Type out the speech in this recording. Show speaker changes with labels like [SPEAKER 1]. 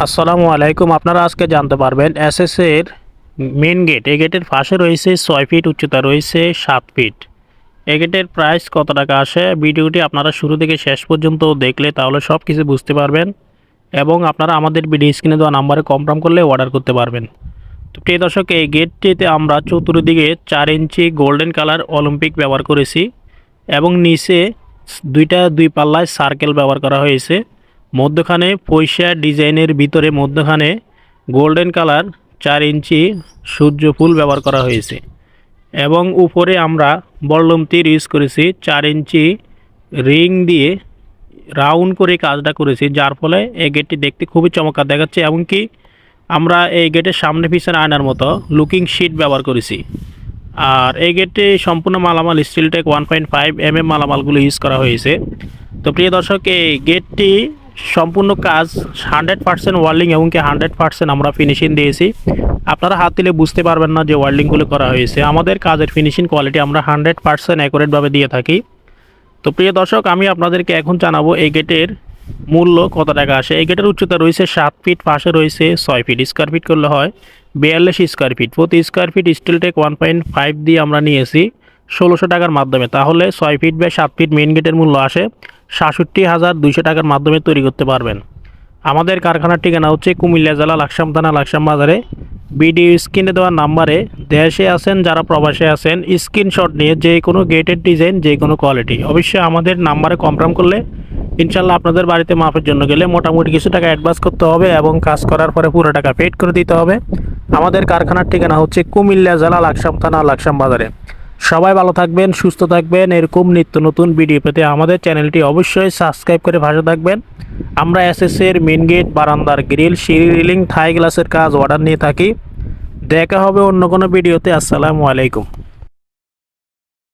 [SPEAKER 1] আসসালামু আলাইকুম। আপনারা আজকে জানতে পারবেন এসএস এর মেন গেট। এই গেটের পাশে রয়েছে 6 ফিট উচ্চতা, রয়েছে 7 ফিট। এই গেটের প্রাইস কত টাকা আসে, ভিডিওটি আপনারা শুরু থেকে শেষ পর্যন্ত দেখলে তাহলে সব কিছু বুঝতে পারবেন এবং আপনারা আমাদের ভিডিও স্ক্রিনে দেওয়া নাম্বারে কনফার্ম করলে অর্ডার করতে পারবেন। তো প্রিয় দর্শক, এই গেটটিতে আমরা চতুর্দিকে 4 ইঞ্চি গোল্ডেন কালার অলিম্পিক ব্যবহার করেছি এবং নিচে দুই পাল্লায় সার্কেল ব্যবহার করা হয়েছে। মধ্যখানে পয়সা ডিজাইনের ভিতরে মধ্যখানে গোল্ডেন কালার 4 ইঞ্চি সূর্য ফুল ব্যবহার করা হয়েছে এবং উপরে আমরা বল্লম তীর ইউজ করেছি। 4 ইঞ্চি রিং দিয়ে রাউন্ড করে কাজটা করেছি, যার ফলে এই গেটটি দেখতে খুবই চমৎকার দেখাচ্ছে। এমনকি আমরা এই গেটের সামনে পিছনে আয়নার মতো লুকিং শিট ব্যবহার করেছি। আর এই গেটে সম্পূর্ণ মালামাল স্টিলটেক 1.5 mm মালামালগুলো ইউজ করা হয়েছে। তো প্রিয় দর্শক, এই গেটটি সম্পূর্ণ কাজ 100% ওয়ার্ল্ডিং এবং 100% আমরা ফিনিশিং দিয়েছি। আপনারা হাত দিলে বুঝতে পারবেন না যে ওয়ার্ল্ডিংগুলো করা হয়েছে। আমাদের কাজের ফিনিশিং কোয়ালিটি আমরা 100% অ্যাকুরেটভাবে দিয়ে থাকি। তো প্রিয় দর্শক, আমি আপনাদেরকে এখন জানাবো এই গেটের মূল্য কত টাকা আসে। এই গেটের উচ্চতা রয়েছে 7 ফিট, পাশে রয়েছে 6 ফিট। স্কোয়ার ফিট করলে হয় 42 স্কোয়ার ফিট। প্রতি স্কোয়ার ফিট স্টিলটেক 1.5 দিয়ে আমরা নিয়েছি 1600 টাকার মাধ্যমে। তাহলে 6 ফিট বাই 7 ফিট মেন গেটের মূল্য আসে ৬৭,২০০ টাকার মাধ্যমে তৈরি করতে পারবেন। আমাদের কারখানার ঠিকানা হচ্ছে কুমিল্লা জেলা লাকসাম থানা, লাকসাম বাজারে। ভিডিও স্ক্রিনে দেওয়া নাম্বারে দেশে আছেন যারা প্রবাসে আছেন, স্ক্রিনশট নিয়ে যে কোনো গেটের ডিজাইন, যে কোনো কোয়ালিটি অবশ্যই আমাদের নাম্বারে কনফার্ম করলে ইনশাল্লাহ আপনাদের বাড়িতে মাপের জন্য গেলে মোটামুটি কিছু টাকা অ্যাডভান্স করতে হবে এবং কাজ করার পরে পুরো টাকা পেড করে দিতে হবে। আমাদের কারখানার ঠিকানা হচ্ছে কুমিল্লা জেলা লাকসাম থানা, লাকসাম বাজারে। সবাই ভালো থাকবেন, সুস্থ থাকবেন। এরকম নিত্য নতুন ভিডিও পেতে আমাদের চ্যানেলটি অবশ্যই সাবস্ক্রাইব করে পাশে থাকবেন। আমরা এসএস এর মেন গেট, বারান্দার গ্রিল, সিঁড়ি রিলিং, থাই গ্লাসের কাজ অর্ডার নিয়ে থাকি। দেখা হবে অন্য কোনো ভিডিওতে। আসসালামু আলাইকুম।